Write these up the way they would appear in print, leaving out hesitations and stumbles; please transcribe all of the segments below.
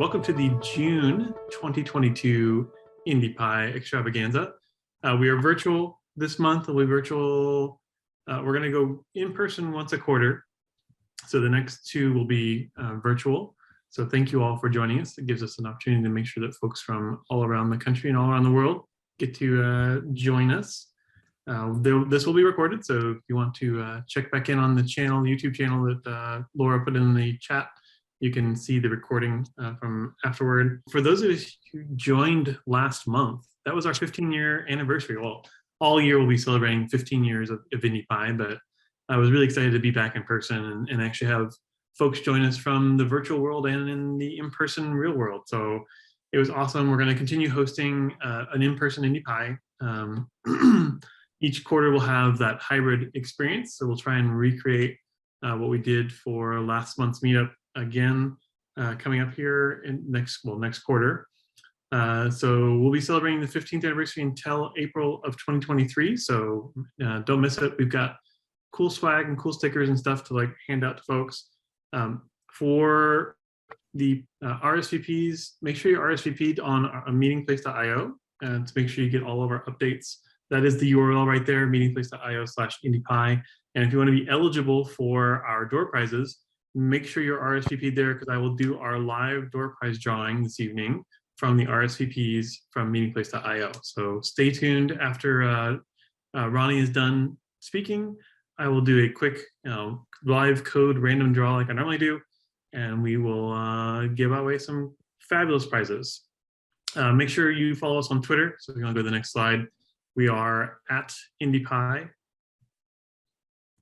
Welcome to the June 2022 IndiePie Extravaganza. We are virtual this month. We'll be virtual. We're going to go in person once a quarter. So the next two will be virtual. So thank you all for joining us. It gives us an opportunity to make sure that folks from all around the country and all around the world get to join us. This will be recorded, so if you want to check back in on the channel, YouTube channel that Laura put in the chat, you can see the recording from afterward. For those of us who joined last month, that was our 15-year anniversary. Well, all year we'll be celebrating 15 years of IndiePie, but I was really excited to be back in person and actually have folks join us from the virtual world and in the in-person real world. So it was awesome. We're going to continue hosting an in-person IndiePie. Each quarter we'll have that hybrid experience. So we'll try and recreate what we did for last month's meetup again, coming up here in next quarter. So we'll be celebrating the 15th anniversary until April of 2023. So don't miss it. We've got cool swag and cool stickers and stuff to like hand out to folks. For the RSVPs, make sure you're RSVP'd on meetingplace.io to make sure you get all of our updates. That is the URL right there, meetingplace.io/IndiePie. And if you want to be eligible for our door prizes, make sure you're RSVP'd there, because I will do our live door prize drawing this evening from the RSVPs from meetingplace.io. So stay tuned. After Roni is done speaking, I will do a quick live code random draw like I normally do, and we will give away some fabulous prizes. Make sure you follow us on Twitter. So if you want to go to the next slide, we are at IndiePie.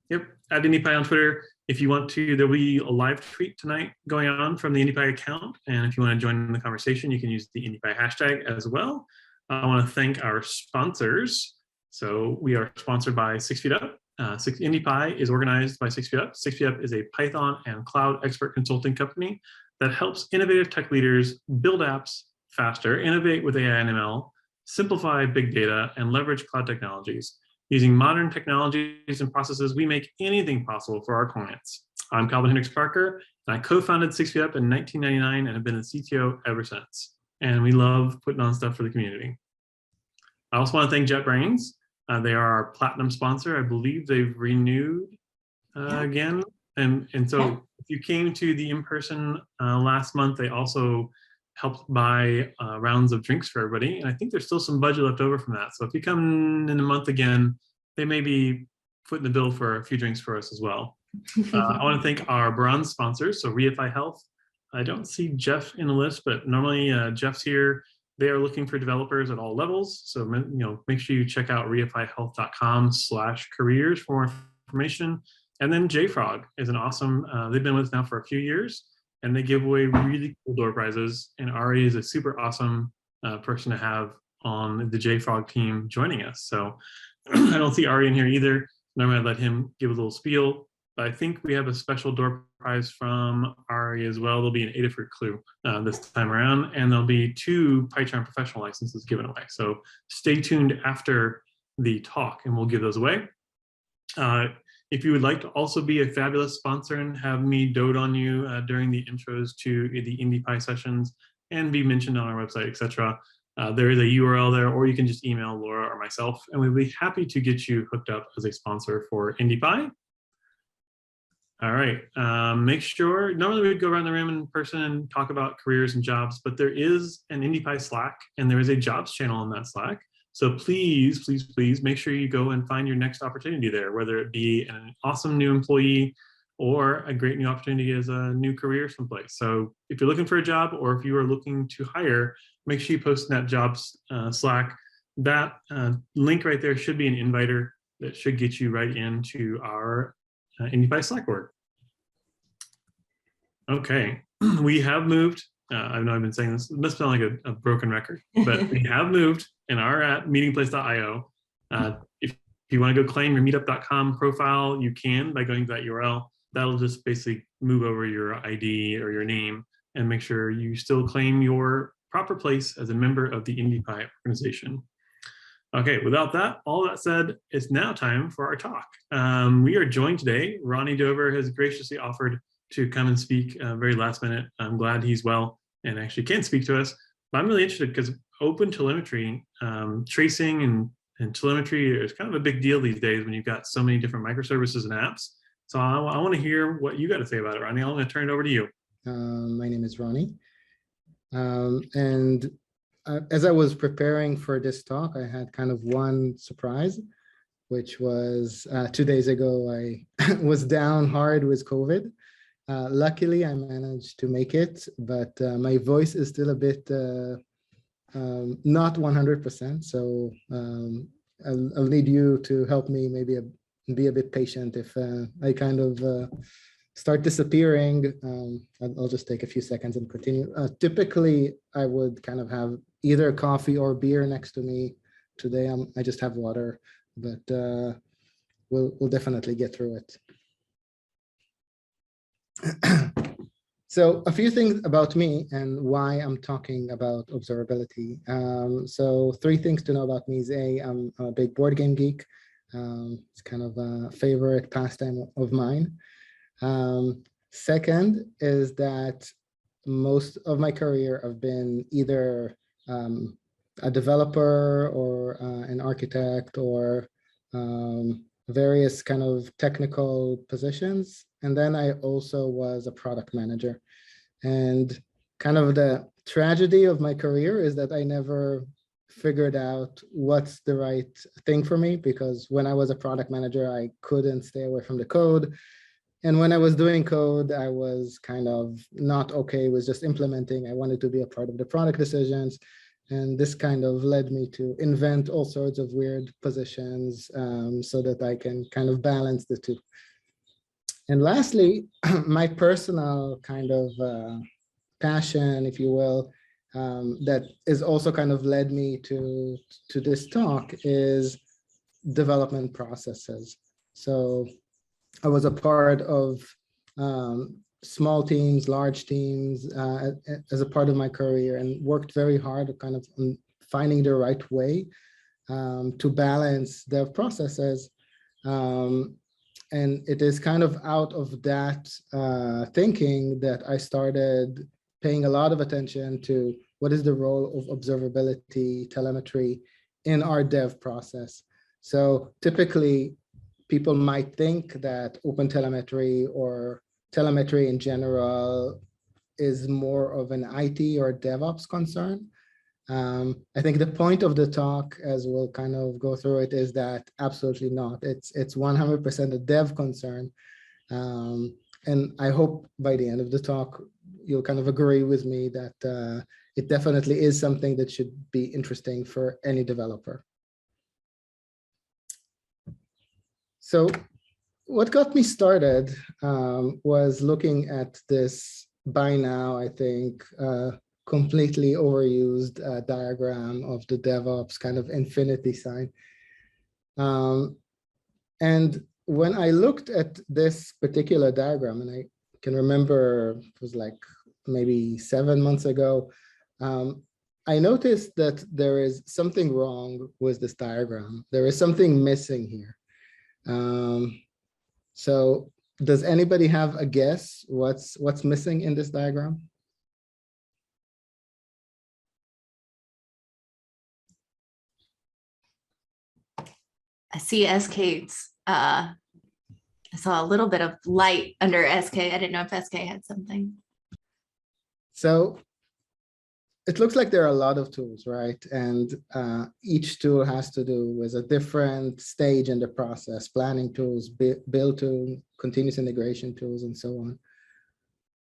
Yep, at IndiePie on Twitter. If you want to, there'll be a live tweet tonight going on from the IndiePie account. And if you want to join in the conversation, you can use the IndiePie hashtag as well. I want to thank our sponsors. So we are sponsored by 6 Feet Up. IndiePie is organized by 6 Feet Up. 6 Feet Up is a Python and cloud expert consulting company that helps innovative tech leaders build apps faster, innovate with AI and ML, simplify big data, and leverage cloud technologies. Using modern technologies and processes, we make anything possible for our clients. I'm Calvin Hendricks Parker, and I co-founded 6 Feet Up in 1999 and have been a CTO ever since. And we love putting on stuff for the community. I also want to thank JetBrains. They are our platinum sponsor. I believe they've renewed again. And so if you came to the in-person last month, they also helped buy rounds of drinks for everybody. And I think there's still some budget left over from that. So if you come in a month again, they may be footing the bill for a few drinks for us as well. I want to thank our bronze sponsors, so Reify Health. I don't see Jeff in the list, but normally Jeff's here. They are looking for developers at all levels. So make sure you check out reifyhealth.com/careers for more information. And then JFrog is an awesome, they've been with us now for a few years, and they give away really cool door prizes. And Ari is a super awesome person to have on the JFrog team joining us. So I don't see Ari in here either. Normally I'd let him give a little spiel, but I think we have a special door prize from Ari as well. There'll be an Adafruit clue this time around, and there'll be 2 PyCharm professional licenses given away. So stay tuned after the talk and we'll give those away. If you would like to also be a fabulous sponsor and have me dote on you during the intros to the IndiePie sessions and be mentioned on our website, etc., there is a URL there, or you can just email Laura or myself, and we'd be happy to get you hooked up as a sponsor for IndiePie. All right, make sure, normally we'd go around the room in person and talk about careers and jobs, but there is an IndiePie Slack, and there is a jobs channel on that Slack. So please, please, please make sure you go and find your next opportunity there, whether it be an awesome new employee or a great new opportunity as a new career someplace. So if you're looking for a job, or if you are looking to hire, make sure you post in that jobs Slack. That link right there should be an inviter that should get you right into our IndiePie Slack org. Okay, we have moved. I know I've been saying this, it must sound like a broken record, but we have moved and are at meetingplace.io. If you want to go claim your meetup.com profile, you can by going to that URL. That'll just basically move over your ID or your name and make sure you still claim your proper place as a member of the IndiePie organization. Okay, without that, all that said, it's now time for our talk. We are joined today. Roni Dover has graciously offered to come and speak very last minute. I'm glad he's well. and actually can speak to us. But I'm really interested because OpenTelemetry, tracing and telemetry is kind of a big deal these days when you've got so many different microservices and apps. So I want to hear what you got to say about it, Roni. I'm going to turn it over to you. My name is Roni. And as I was preparing for this talk, I had kind of one surprise, which was 2 days ago, I was down hard with COVID. Luckily, I managed to make it, but my voice is still a bit not 100%. So I'll need you to help me maybe be a bit patient if I kind of start disappearing. I'll just take a few seconds and continue. Typically, I would kind of have either coffee or beer next to me. Today, I just have water, but we'll definitely get through it. So a few things about me and why I'm talking about observability. So 3 things to know about me is I'm a big board game geek. It's kind of a favorite pastime of mine. Second is that most of my career I've been either a developer or an architect or various kind of technical positions. And then I also was a product manager. And kind of the tragedy of my career is that I never figured out what's the right thing for me, because when I was a product manager, I couldn't stay away from the code. And when I was doing code, I was kind of not okay with just implementing. I wanted to be a part of the product decisions. And this kind of led me to invent all sorts of weird positions so that I can kind of balance the two. And lastly, my personal kind of passion, if you will, that is also kind of led me to this talk is development processes. So I was a part of small teams, large teams as a part of my career, and worked very hard kind of on finding the right way to balance dev processes. And it is kind of out of that thinking that I started paying a lot of attention to what is the role of observability, telemetry in our dev process. So typically, people might think that OpenTelemetry or telemetry in general is more of an IT or DevOps concern. I think the point of the talk, as we'll kind of go through it, is that absolutely not. It's 100% a dev concern. And I hope by the end of the talk, you'll kind of agree with me that it definitely is something that should be interesting for any developer. So what got me started was looking at this, by now, I think, completely overused diagram of the DevOps kind of infinity sign. And when I looked at this particular diagram, and I can remember it was like maybe 7 months ago, I noticed that there is something wrong with this diagram. There is something missing here. So does anybody have a guess what's missing in this diagram? I see SK's, I saw a little bit of light under SK. I didn't know if SK had something. So it looks like there are a lot of tools, right? And each tool has to do with a different stage in the process: planning tools, build tools, continuous integration tools, and so on.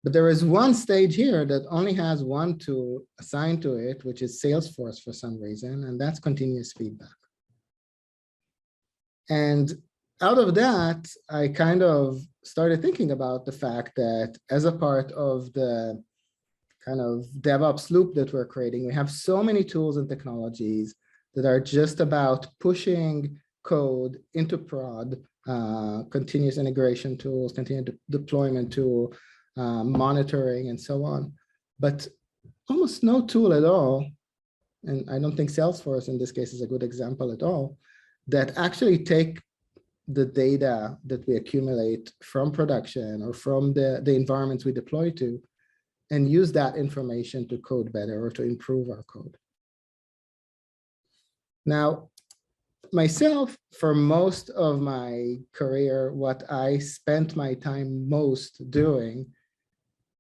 But there is one stage here that only has one tool assigned to it, which is Salesforce for some reason, and that's continuous feedback. And out of that, I kind of started thinking about the fact that as a part of the kind of DevOps loop that we're creating, we have so many tools and technologies that are just about pushing code into prod, continuous integration tools, continuous deployment tool, monitoring, and so on. But almost no tool at all, and I don't think Salesforce in this case is a good example at all, that actually take the data that we accumulate from production or from the environments we deploy to and use that information to code better or to improve our code. Now, myself, for most of my career, what I spent my time most doing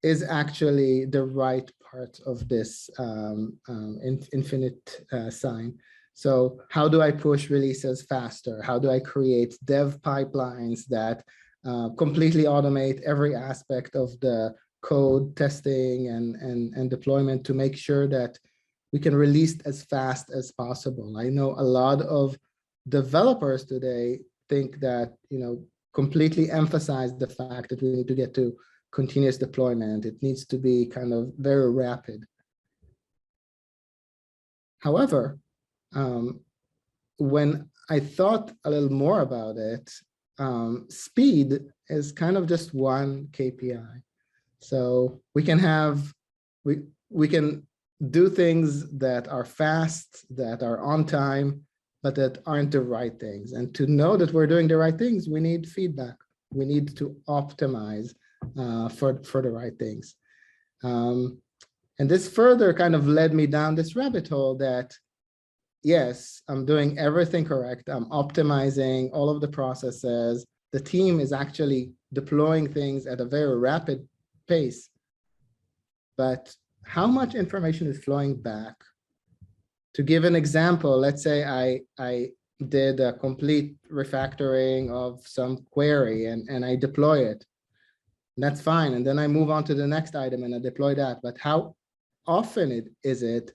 is actually the right part of this infinite sign. So how do I push releases faster? How do I create dev pipelines that completely automate every aspect of the code testing and deployment to make sure that we can release as fast as possible? I know a lot of developers today think that, completely emphasize the fact that we need to get to continuous deployment. It needs to be kind of very rapid. However, when I thought a little more about it, speed is kind of just one KPI. So we can do things that are fast, that are on time, but that aren't the right things. And to know that we're doing the right things, we need feedback. We need to optimize for the right things. And this further kind of led me down this rabbit hole that, yes, I'm doing everything correct. I'm optimizing all of the processes. The team is actually deploying things at a very rapid pace. But how much information is flowing back? To give an example, let's say I did a complete refactoring of some query and I deploy it. That's fine. And then I move on to the next item and I deploy that. But how often is it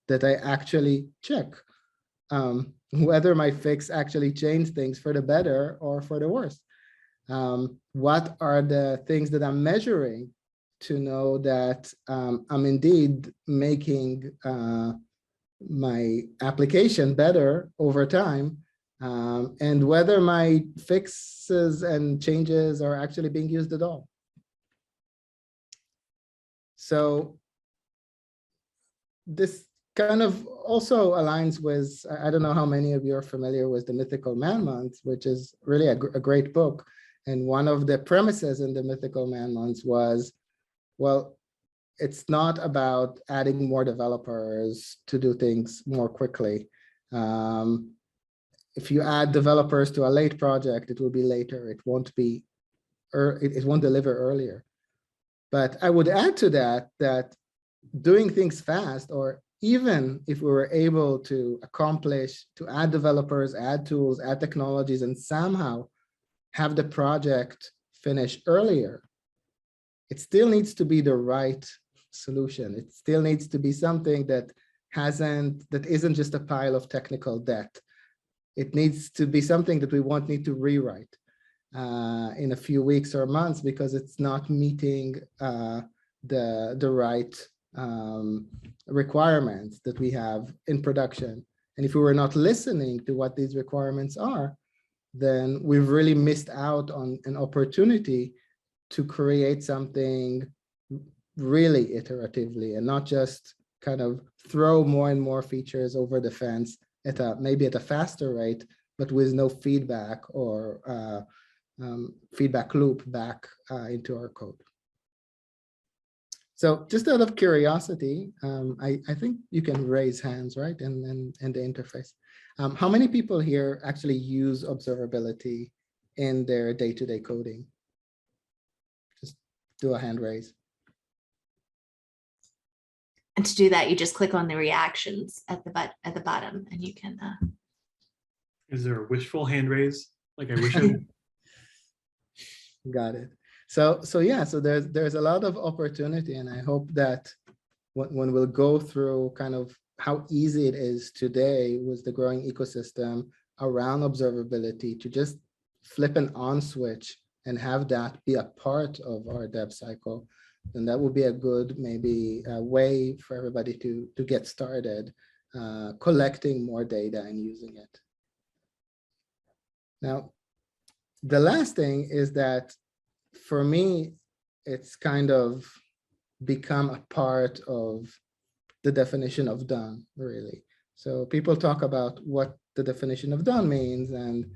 that I actually check whether my fix actually changed things for the better or for the worse? What are the things that I'm measuring to know that I'm indeed making my application better over time, and whether my fixes and changes are actually being used at all? So this kind of also aligns with, I don't know how many of you are familiar with the Mythical Man Month, which is really a great book. And one of the premises in the Mythical Man Month was, well, it's not about adding more developers to do things more quickly. If you add developers to a late project, it will be later. It won't be, it won't deliver earlier. But I would add to that, that doing things fast, or even if we were able to accomplish, to add developers, add tools, add technologies, and somehow have the project finish earlier, it still needs to be the right solution. It still needs to be something that isn't just a pile of technical debt. It needs to be something that we won't need to rewrite in a few weeks or months because it's not meeting the right requirements that we have in production. And if we were not listening to what these requirements are, then we've really missed out on an opportunity to create something really iteratively and not just kind of throw more and more features over the fence at maybe at a faster rate, but with no feedback or feedback loop back into our code. So just out of curiosity, I think you can raise hands, right? And the interface. How many people here actually use observability in their day-to-day coding? Just do a hand raise. And to do that, you just click on the reactions at the bottom, and you can. Is there a wishful hand raise? Like I wish I. Got it. So yeah, so there's a lot of opportunity, and I hope that when we'll go through kind of how easy it is today with the growing ecosystem around observability to just flip an on switch and have that be a part of our dev cycle, then that would be a good maybe way for everybody to get started collecting more data and using it. Now, the last thing is that for me, it's kind of become a part of the definition of done, really. So people talk about what the definition of done means, and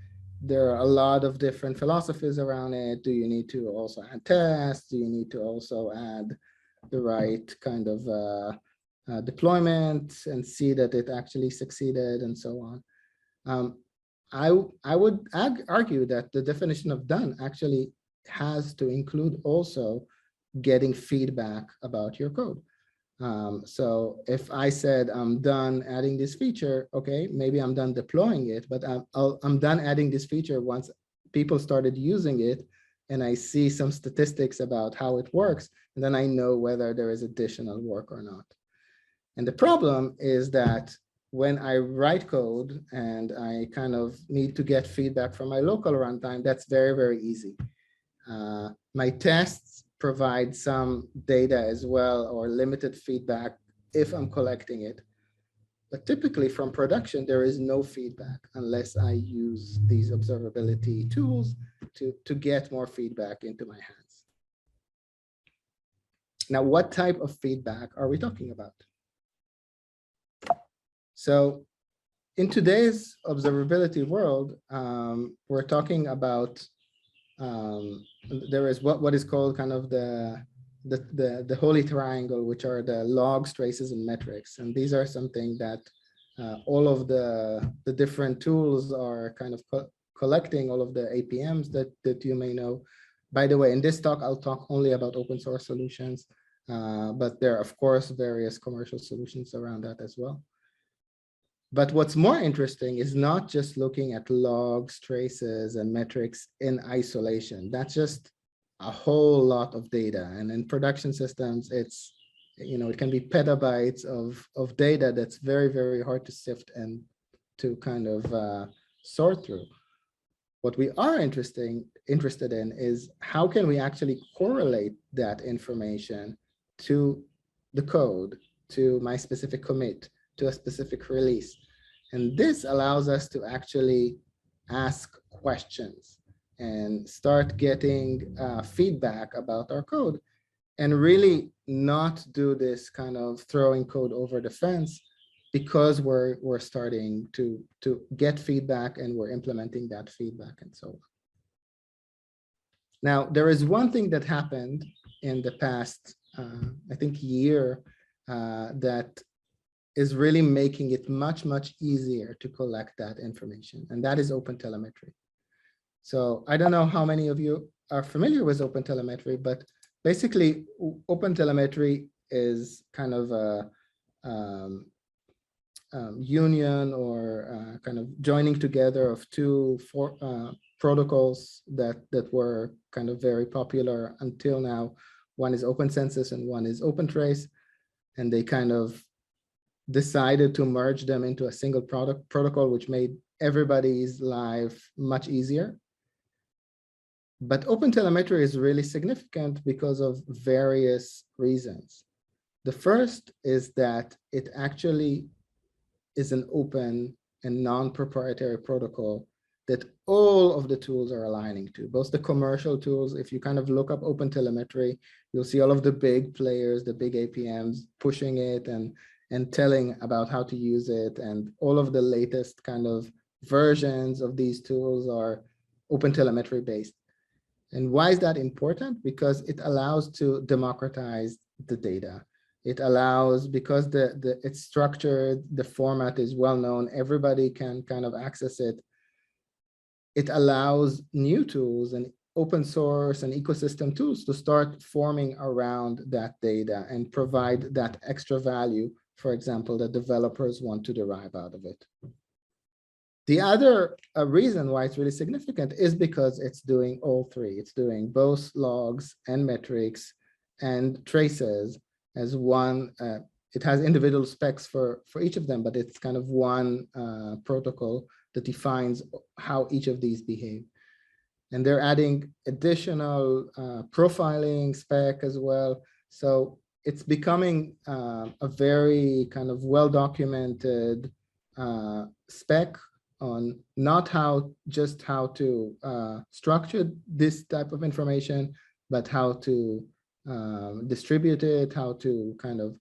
there are a lot of different philosophies around it. Do you need to also add tests? Do you need to also add the right kind of deployment and see that it actually succeeded and so on. I would argue that the definition of done actually has to include also getting feedback about your code. So if I said I'm done adding this feature, okay, maybe I'm done deploying it, but I'm done adding this feature once people started using it and I see some statistics about how it works, and then I know whether there is additional work or not. And the problem is that when I write code and I kind of need to get feedback from my local runtime, that's very, very easy. My tests provide some data as well, or limited feedback if I'm collecting it. But typically from production, there is no feedback unless I use these observability tools to get more feedback into my hands. Now, what type of feedback are we talking about? So in today's observability world, we're talking about there is what is called kind of the holy triangle, which are the logs, traces, and metrics. And these are something that all of the different tools are kind of collecting, all of the APMs that you may know. By the way, in this talk, I'll talk only about open source solutions, but there are, of course, various commercial solutions around that as well. But what's more interesting is not just looking at logs, traces, and metrics in isolation. That's just a whole lot of data. And in production systems, it's, it can be petabytes of data that's very, very hard to sift and to kind of sort through. What we are interested in is how can we actually correlate that information to the code, to my specific commit, to a specific release. And this allows us to actually ask questions and start getting feedback about our code, and really not do this kind of throwing code over the fence, because we're starting to get feedback and we're implementing that feedback and so on. Now, there is one thing that happened in the past, I think, year that is really making it much, much easier to collect that information, and that is OpenTelemetry. So I don't know how many of you are familiar with OpenTelemetry, but basically OpenTelemetry is kind of a union or kind of joining together of two protocols that were kind of very popular until now. One is OpenCensus and one is OpenTrace, and they kind of decided to merge them into a single protocol, which made everybody's life much easier. But OpenTelemetry is really significant because of various reasons. The first is that it actually is an open and non-proprietary protocol that all of the tools are aligning to, both the commercial tools. If you kind of look up OpenTelemetry, you'll see all of the big players, the big APMs pushing it and telling about how to use it. And all of the latest kind of versions of these tools are OpenTelemetry based. And why is that important? Because it allows to democratize the data. It allows, because it's structured, the format is well known, everybody can kind of access it. It allows new tools and open source and ecosystem tools to start forming around that data and provide that extra value, for example, that developers want to derive out of it. The other reason why it's really significant is because it's doing all three. It's doing both logs and metrics and traces as one. It has individual specs for each of them, but it's kind of one protocol that defines how each of these behave. And they're adding additional profiling spec as well. So it's becoming a very kind of well-documented spec on not just how to structure this type of information, but how to distribute it, how to kind of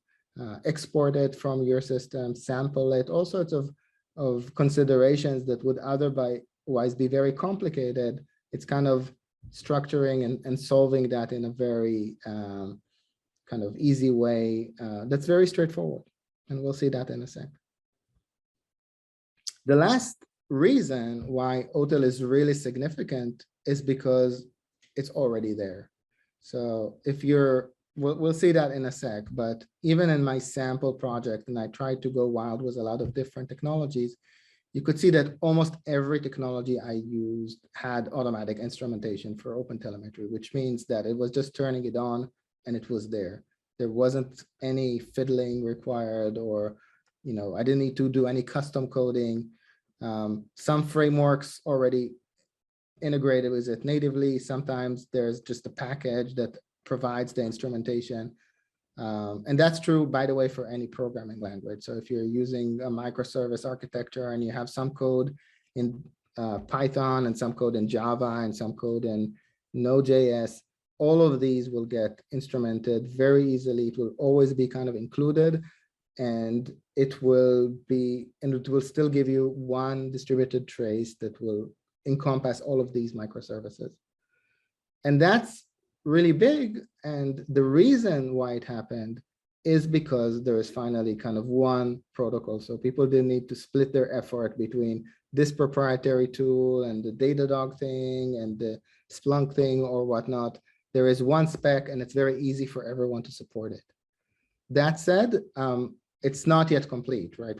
export it from your system, sample it, all sorts of considerations that would otherwise be very complicated. It's kind of structuring and solving that in a very kind of easy way that's very straightforward. And we'll see that in a sec. The last reason why OTel is really significant is because it's already there. So if you're, we'll see that in a sec, but even in my sample project, and I tried to go wild with a lot of different technologies, you could see that almost every technology I used had automatic instrumentation for OpenTelemetry, which means that it was just turning it on and it was there. There wasn't any fiddling required, or, you know, I didn't need to do any custom coding. Some frameworks already integrated with it natively. Sometimes there's just a package that provides the instrumentation. And that's true, by the way, for any programming language. So if you're using a microservice architecture and you have some code in Python and some code in Java and some code in Node.js, all of these will get instrumented very easily. It will always be kind of included, and it will still give you one distributed trace that will encompass all of these microservices. And that's really big. And the reason why it happened is because there is finally kind of one protocol. So people didn't need to split their effort between this proprietary tool and the Datadog thing and the Splunk thing or whatnot. There is one spec, and it's very easy for everyone to support it. That said, it's not yet complete, right?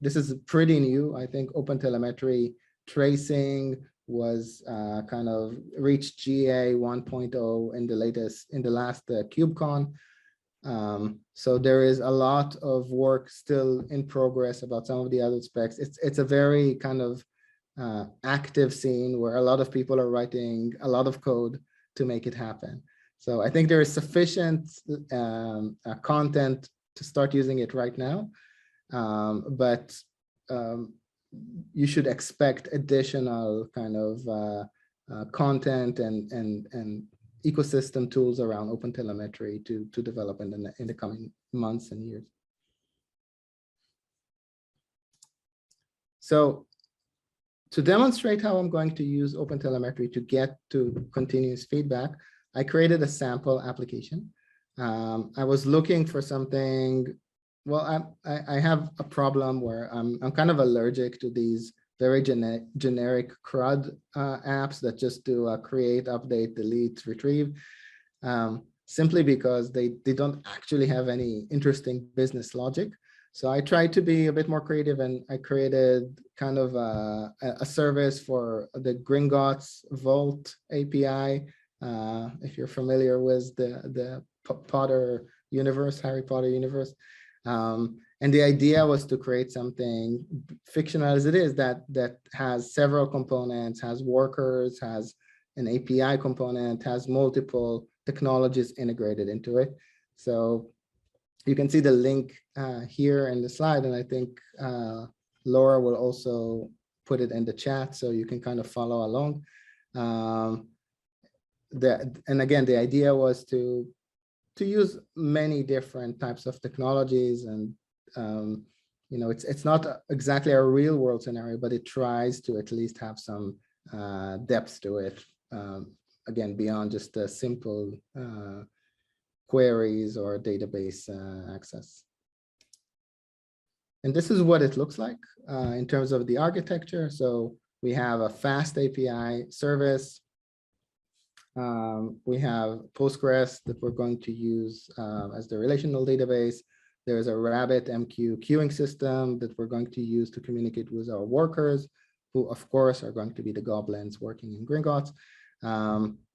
This is pretty new. I think OpenTelemetry tracing was kind of reached GA 1.0 in the last KubeCon. So there is a lot of work still in progress about some of the other specs. It's a very kind of active scene where a lot of people are writing a lot of code to make it happen. So I think there is sufficient content to start using it right now, but you should expect additional kind of content and ecosystem tools around OpenTelemetry to develop in the coming months and years. So to demonstrate how I'm going to use OpenTelemetry to get to continuous feedback, I created a sample application. I was looking for something. Well, I have a problem where I'm kind of allergic to these very generic CRUD apps that just do create, update, delete, retrieve, simply because they don't actually have any interesting business logic. So I tried to be a bit more creative, and I created kind of a service for the Gringotts Vault API. If you're familiar with the Potter universe, Harry Potter universe. And the idea was to create something fictional as it is that has several components, has workers, has an API component, has multiple technologies integrated into it. So you can see the link here in the slide, and I think Laura will also put it in the chat so you can kind of follow along. And again, the idea was to use many different types of technologies, and you know, it's not exactly a real world scenario, but it tries to at least have some depth to it. Again, beyond just the simple queries or database access. And this is what it looks like in terms of the architecture. So we have a fast API service. We have Postgres that we're going to use as the relational database. There's a RabbitMQ queuing system that we're going to use to communicate with our workers, who of course are going to be the goblins working in Gringotts.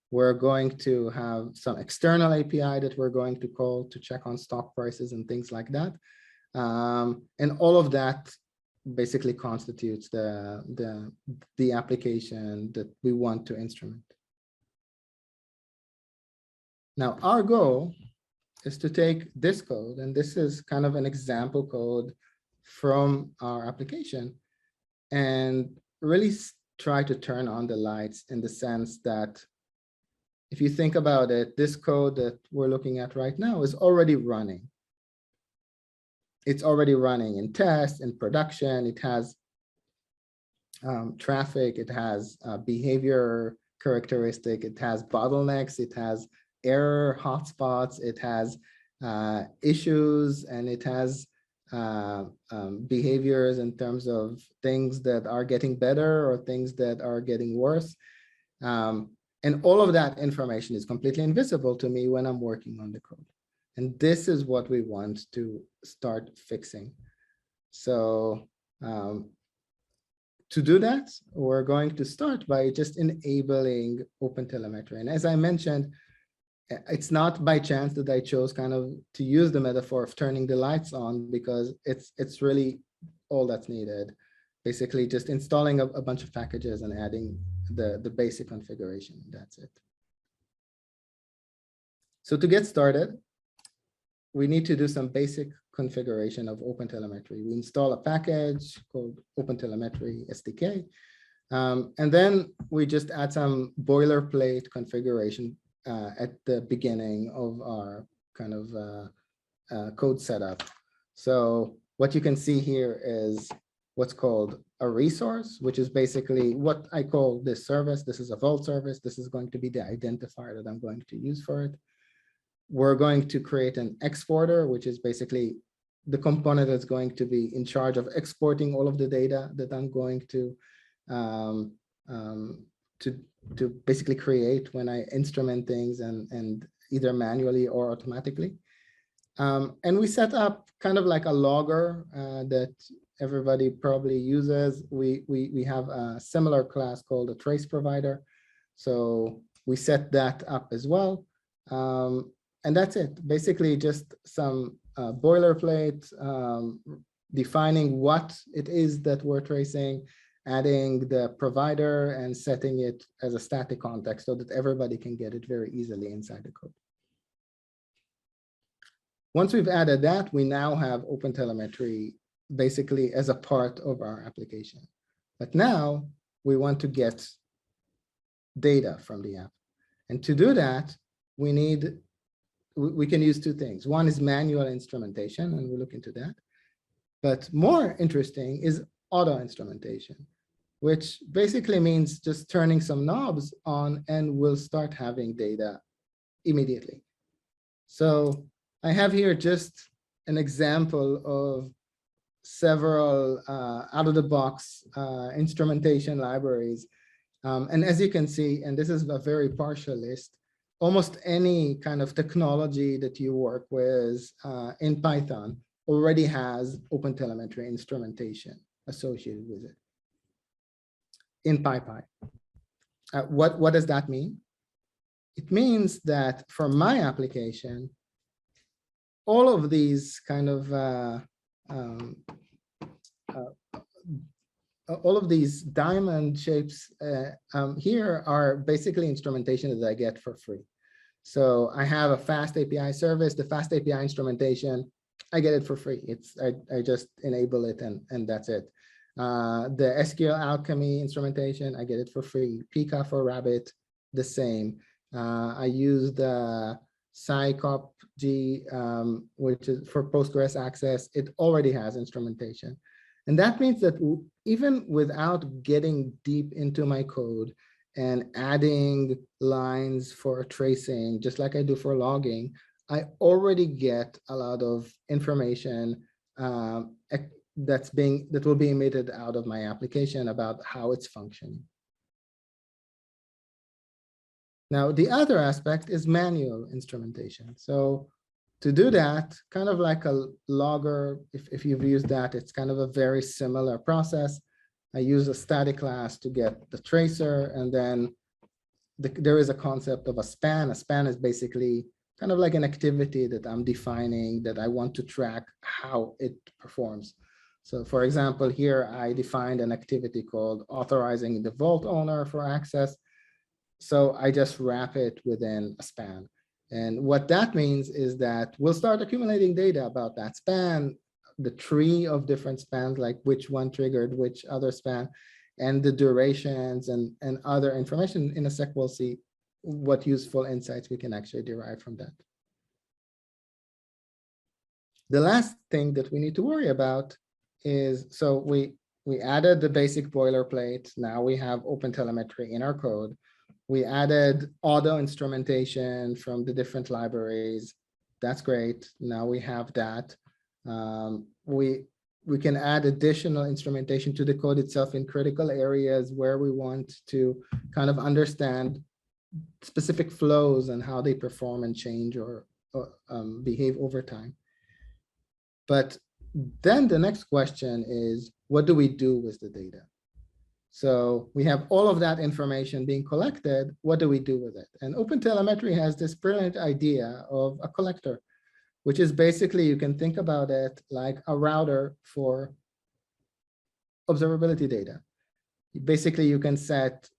We're going to have some external API that we're going to call to check on stock prices and things like that. And all of that basically constitutes the application that we want to instrument. Now, our goal is to take this code, and this is kind of an example code from our application, and really try to turn on the lights in the sense that if you think about it, this code that we're looking at right now is already running. It's already running in test, in production. It has traffic, it has behavior characteristic, it has bottlenecks, it has error hotspots, it has issues, and it has behaviors in terms of things that are getting better or things that are getting worse. And all of that information is completely invisible to me when I'm working on the code. And this is what we want to start fixing. So to do that, we're going to start by just enabling OpenTelemetry. And as I mentioned, it's not by chance that I chose kind of to use the metaphor of turning the lights on, because it's really all that's needed. Basically just installing a bunch of packages and adding the basic configuration. That's it. So to get started, we need to do some basic configuration of OpenTelemetry. We install a package called OpenTelemetry SDK. And then we just add some boilerplate configuration at the beginning of our kind of code setup. So what you can see here is what's called a resource, which is basically what I call this service. This is a vault service. This is going to be the identifier that I'm going to use for it. We're going to create an exporter, which is basically the component that's going to be in charge of exporting all of the data that I'm going to basically create when I instrument things and either manually or automatically. And we set up kind of like a logger that everybody probably uses. We have a similar class called a trace provider. So we set that up as well. And that's it. Basically just some boilerplate defining what it is that we're tracing, adding the provider and setting it as a static context so that everybody can get it very easily inside the code. Once we've added that, we now have OpenTelemetry basically as a part of our application. But now we want to get data from the app. And to do that, we can use two things. One is manual instrumentation, and we'll look into that. But more interesting is auto instrumentation, which basically means just turning some knobs on and we'll start having data immediately. So I have here just an example of several out-of-the-box instrumentation libraries. And as you can see, and this is a very partial list, almost any kind of technology that you work with in Python already has OpenTelemetry instrumentation associated with it in PyPy. What does that mean? It means that for my application, all of these kind of all of these diamond shapes here are basically instrumentation that I get for free. So I have a fast API service, the fast API instrumentation, I get it for free. I just enable it and that's it. The SQL Alchemy instrumentation, I get it for free. Pika for Rabbit, the same. I use the PsyCopG, which is for Postgres access. It already has instrumentation. And that means that even without getting deep into my code and adding lines for tracing, just like I do for logging, I already get a lot of information that will be emitted out of my application about how it's functioning. Now, the other aspect is manual instrumentation. So to do that, kind of like a logger, if you've used that, it's kind of a very similar process. I use a static class to get the tracer, and then there is a concept of a span. A span is basically kind of like an activity that I'm defining that I want to track how it performs. So for example, here I defined an activity called authorizing the vault owner for access. So I just wrap it within a span. And what that means is that we'll start accumulating data about that span, the tree of different spans, like which one triggered which other span, and the durations and other information. In a sec, we'll see what useful insights we can actually derive from that. The last thing that we need to worry about is, so we added the basic boilerplate. Now we have OpenTelemetry in our code. We added auto instrumentation from the different libraries. That's great. Now we have that. We can add additional instrumentation to the code itself in critical areas where we want to kind of understand specific flows and how they perform and change or behave over time. But then the next question is, what do we do with the data? So we have all of that information being collected. What do we do with it? And OpenTelemetry has this brilliant idea of a collector, which is basically, you can think about it like a router for observability data. Basically, you can set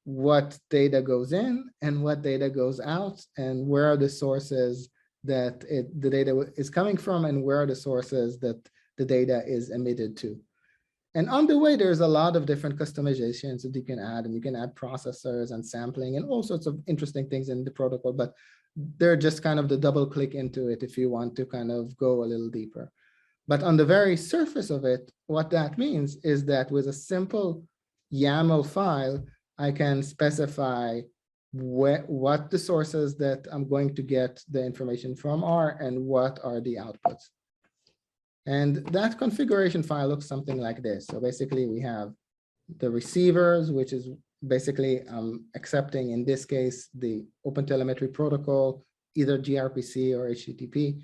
what data goes in and what data goes out, and where are the sources that the data is coming from, and where are the sources that the data is emitted to. And on the way, there's a lot of different customizations that you can add, and you can add processors and sampling and all sorts of interesting things in the protocol, but they're just kind of the double click into it if you want to kind of go a little deeper. But on the very surface of it, what that means is that with a simple YAML file, I can specify what the sources that I'm going to get the information from are and what are the outputs. And that configuration file looks something like this. So basically we have the receivers, which is basically accepting, in this case, the OpenTelemetry protocol, either gRPC or HTTP.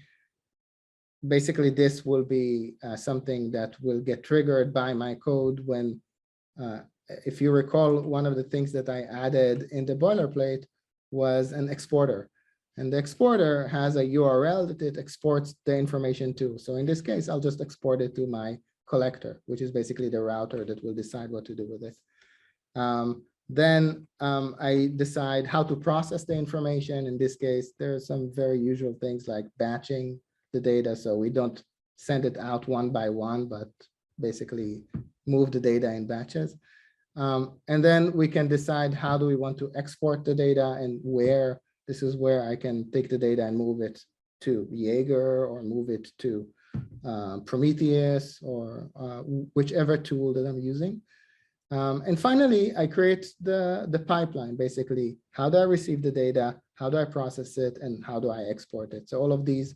Basically, this will be something that will get triggered by my code when, if you recall, one of the things that I added in the boilerplate was an exporter. And the exporter has a URL that it exports the information to. So in this case, I'll just export it to my collector, which is basically the router that will decide what to do with it. Then I decide how to process the information. In this case, there are some very usual things like batching the data. So we don't send it out one by one, but basically move the data in batches. And then we can decide how do we want to export the data and where. This is where I can take the data and move it to Jaeger or move it to Prometheus or whichever tool that I'm using. And finally, I create the pipeline. Basically, how do I receive the data? How do I process it? And how do I export it? So all of these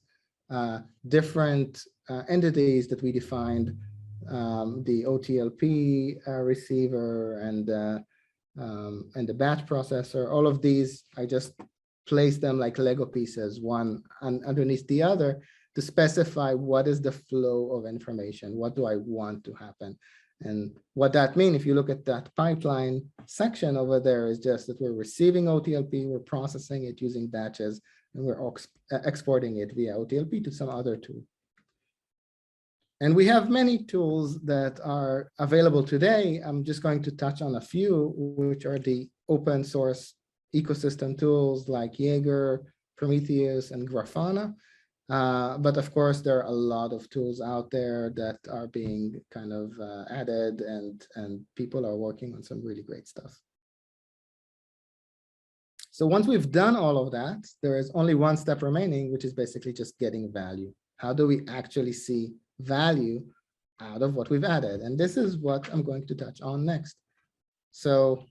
different entities that we defined, the OTLP receiver and the batch processor, all of these, I just place them like Lego pieces, one underneath the other, to specify what is the flow of information. What do I want to happen? And what that means, if you look at that pipeline section over there, is just that we're receiving OTLP, we're processing it using batches, and we're exporting it via OTLP to some other tool. And we have many tools that are available today. I'm just going to touch on a few, which are the open source ecosystem tools like Jaeger, Prometheus, and Grafana. But of course, there are a lot of tools out there that are being kind of added, and people are working on some really great stuff. So once we've done all of that, there is only one step remaining, which is basically just getting value. How do we actually see value out of what we've added? And this is what I'm going to touch on next. So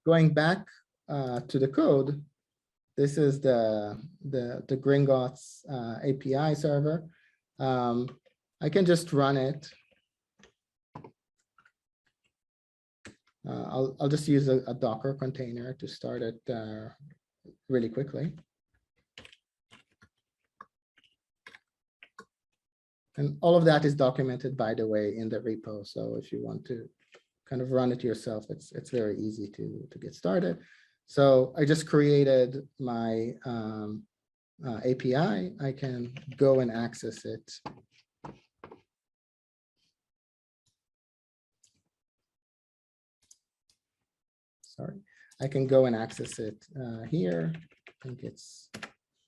going back to the code, this is the Gringotts API server. I can just run it. I'll just use a Docker container to start it really quickly. And all of that is documented, by the way, in the repo. So if you want to kind of run it yourself, it's very easy to get started. So I just created my API. I can go and access it. Sorry, I can go and access it here. I think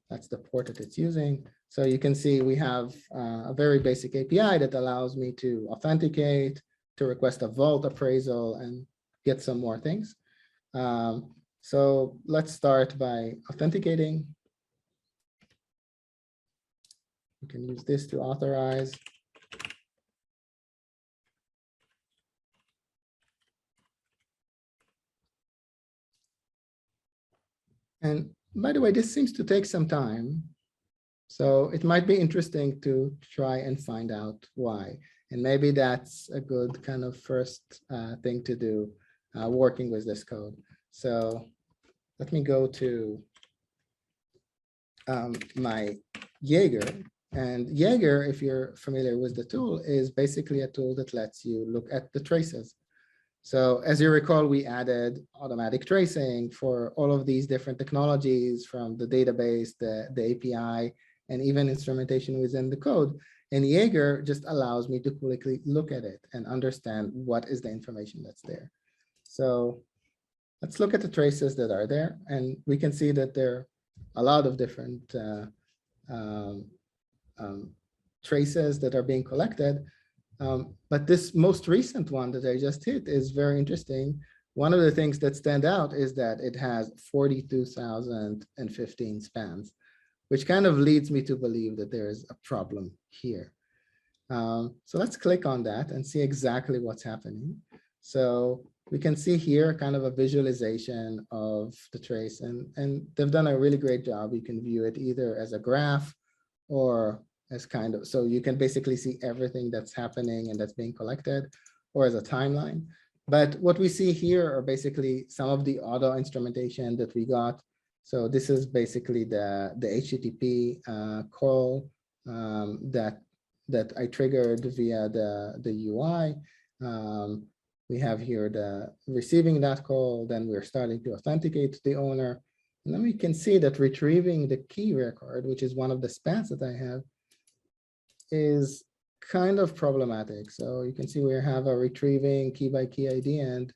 that's the port that it's using. So you can see we have a very basic API that allows me to authenticate, to request a vault appraisal, and get some more things. So let's start by authenticating. You can use this to authorize. And by the way, this seems to take some time. So it might be interesting to try and find out why. And maybe that's a good kind of first thing to do working with this code. So let me go to my Jaeger. And Jaeger, if you're familiar with the tool, is basically a tool that lets you look at the traces. So as you recall, we added automatic tracing for all of these different technologies from the database, the API, and even instrumentation within the code. And Jaeger just allows me to quickly look at it and understand what is the information that's there. So let's look at the traces that are there. And we can see that there are a lot of different traces that are being collected. But this most recent one that I just hit is very interesting. One of the things that stand out is that it has 42,015 spans, which kind of leads me to believe that there is a problem here. So let's click on that and see exactly what's happening. So we can see here kind of a visualization of the trace, and they've done a really great job. You can view it either as a graph or as kind of, so you can basically see everything that's happening and that's being collected, or as a timeline. But what we see here are basically some of the auto instrumentation that we got. So this is basically the HTTP call that I triggered via the UI. We have here the receiving that call, then we're starting to authenticate the owner. And then we can see that retrieving the key record, which is one of the spans that I have, is kind of problematic. So you can see we have a retrieving key by key ID, and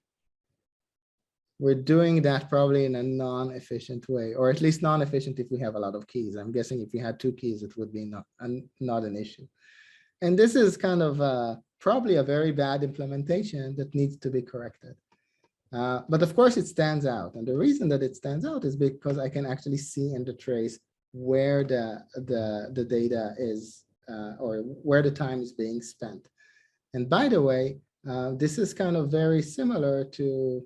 we're doing that probably in a non-efficient way, or at least non-efficient if we have a lot of keys. I'm guessing if we had 2 keys, it would be not an issue. And this is kind of probably a very bad implementation that needs to be corrected. But of course, it stands out. And the reason that it stands out is because I can actually see in the trace where the data is, or where the time is being spent. And by the way, this is kind of very similar to,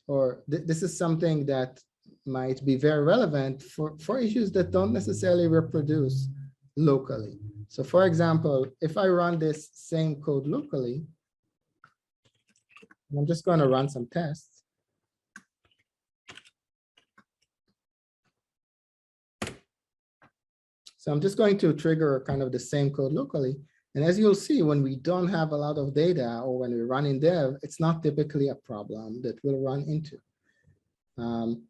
or this is something that might be very relevant for issues that don't necessarily reproduce locally. So for example, if I run this same code locally, I'm just going to run some tests. So I'm just going to trigger kind of the same code locally. And as you'll see, when we don't have a lot of data, or when we run in dev, it's not typically a problem that we'll run into.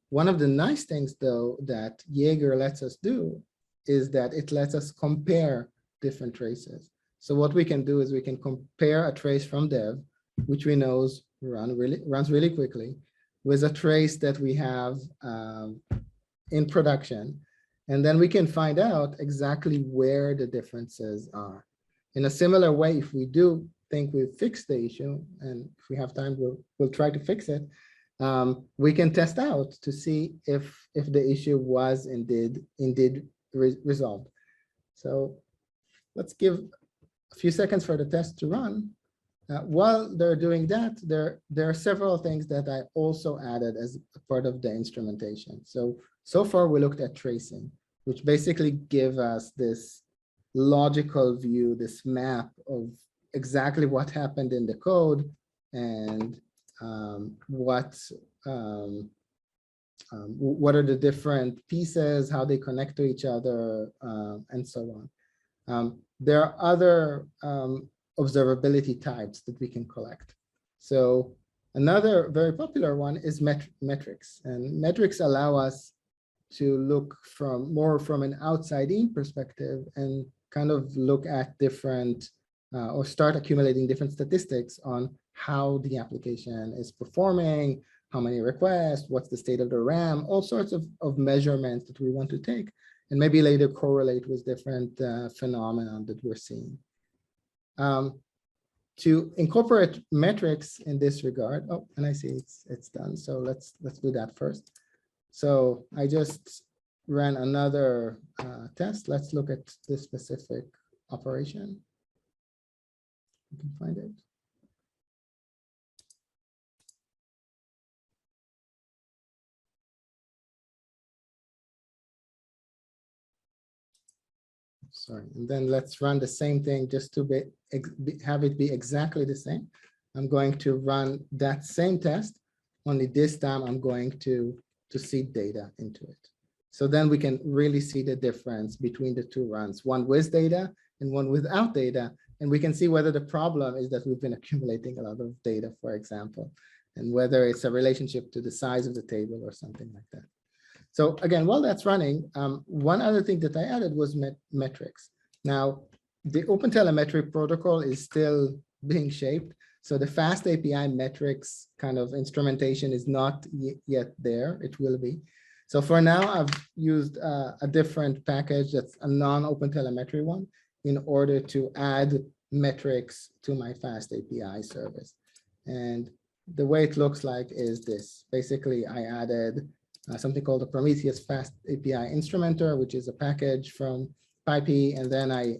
One of the nice things, though, that Jaeger lets us do is that it lets us compare different traces. So what we can do is we can compare a trace from dev, which we know runs really quickly, with a trace that we have in production. And then we can find out exactly where the differences are. In a similar way, if we do think we've fixed the issue, and if we have time, we'll try to fix it, we can test out to see if the issue was indeed resolved. So let's give a few seconds for the test to run. While they're doing that, there are several things that I also added as part of the instrumentation. So far, we looked at tracing, which basically give us this logical view, this map of exactly what happened in the code and what are the different pieces, how they connect to each other, and so on. There are other observability types that we can collect. So another very popular one is metrics, and metrics allow us to look more from an outside-in perspective and kind of look at different or start accumulating different statistics on how the application is performing, how many requests, what's the state of the RAM, all sorts of measurements that we want to take, and maybe later correlate with different phenomena that we're seeing. To incorporate metrics in this regard, oh, and I see it's done. So let's do that first. So I just ran another test. Let's look at this specific operation. You can find it. sorry. And then let's run the same thing just to have it be exactly the same. I'm going to run that same test, only this time I'm going to seed data into it. So then we can really see the difference between the two runs, one with data and one without data. And we can see whether the problem is that we've been accumulating a lot of data, for example, and whether it's a relationship to the size of the table or something like that. So again, while that's running, one other thing that I added was metrics. Now, the OpenTelemetry protocol is still being shaped. So the fast API metrics kind of instrumentation is not yet there. It will be. So for now, I've used a different package that's a non-OpenTelemetry one in order to add metrics to my fast API service. And the way it looks like is this. Basically, I added something called the Prometheus Fast API Instrumenter, which is a package from PyPy, and then I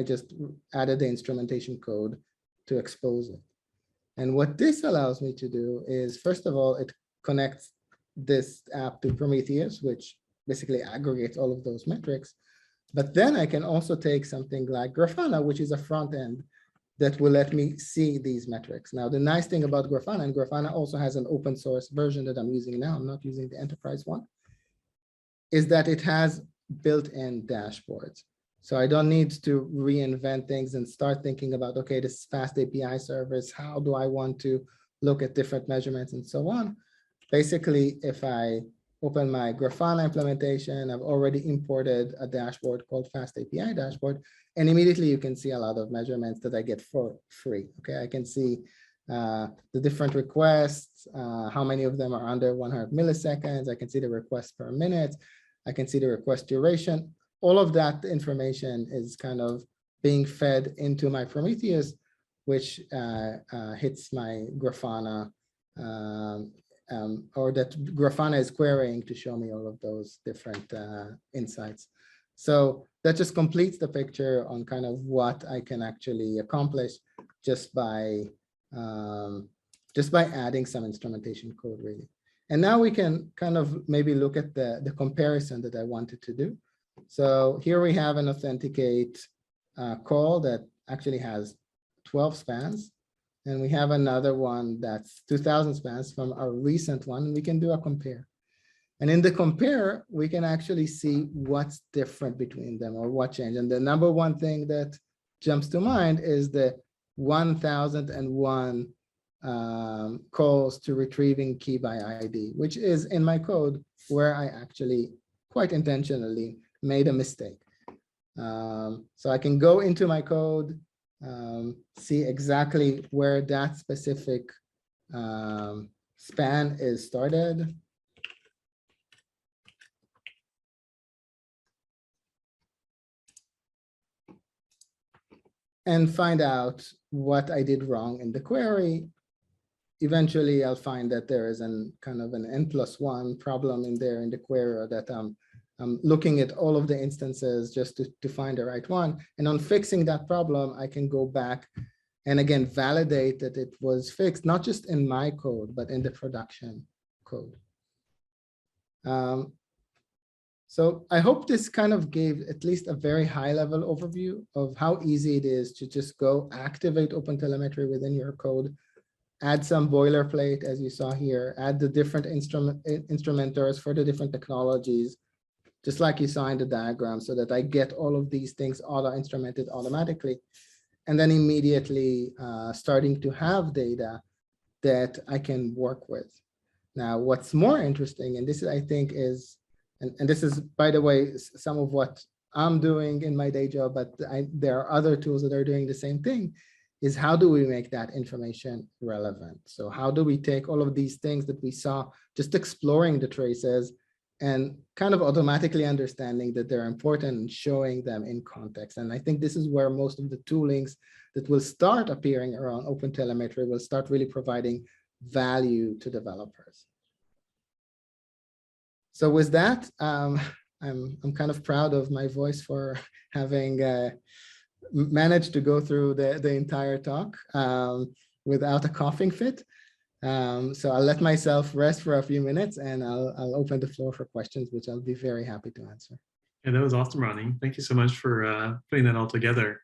just added the instrumentation code to expose it. And what this allows me to do is, first of all, it connects this app to Prometheus, which basically aggregates all of those metrics. But then I can also take something like Grafana, which is a front end that will let me see these metrics. Now, the nice thing about Grafana, and Grafana also has an open source version that I'm using now, I'm not using the enterprise one, is that it has built-in dashboards. So I don't need to reinvent things and start thinking about, okay, this fast API service, how do I want to look at different measurements and so on. Basically, if I open my Grafana implementation, I've already imported a dashboard called Fast API Dashboard, and immediately you can see a lot of measurements that I get for free. Okay, I can see the different requests, how many of them are under 100 milliseconds. I can see the requests per minute. I can see the request duration. All of that information is kind of being fed into my Prometheus, which hits my Grafana, or that Grafana is querying to show me all of those different insights. So that just completes the picture on kind of what I can actually accomplish just by adding some instrumentation code, really. And now we can kind of maybe look at the comparison that I wanted to do. So here we have an authenticate call that actually has 12 spans. And we have another one that's 2000 spans from our recent one. And we can do a compare. And in the compare, we can actually see what's different between them or what changed. And the number one thing that jumps to mind is the 1001 calls to retrieving key by ID, which is in my code where I actually quite intentionally made a mistake. So I can go into my code, see exactly where that specific span is started. And find out what I did wrong in the query. Eventually, I'll find that there is kind of an n+1 problem in there in the query, or that I'm looking at all of the instances just to find the right one. And on fixing that problem, I can go back and again, validate that it was fixed, not just in my code, but in the production code. So I hope this kind of gave at least a very high level overview of how easy it is to just go activate OpenTelemetry within your code, add some boilerplate, as you saw here, add the different instrumenters for the different technologies, just like you saw in the diagram, so that I get all of these things auto-instrumented automatically, and then immediately starting to have data that I can work with. Now, what's more interesting, and this I think is, and this is, by the way, some of what I'm doing in my day job, but there are other tools that are doing the same thing, is how do we make that information relevant? So how do we take all of these things that we saw just exploring the traces and kind of automatically understanding that they're important and showing them in context? And I think this is where most of the toolings that will start appearing around OpenTelemetry will start really providing value to developers. So with that, I'm kind of proud of my voice for having managed to go through the entire talk without a coughing fit. So I'll let myself rest for a few minutes, and I'll open the floor for questions, which I'll be very happy to answer. Yeah, that was awesome, Ronnie. Thank you so much for putting that all together.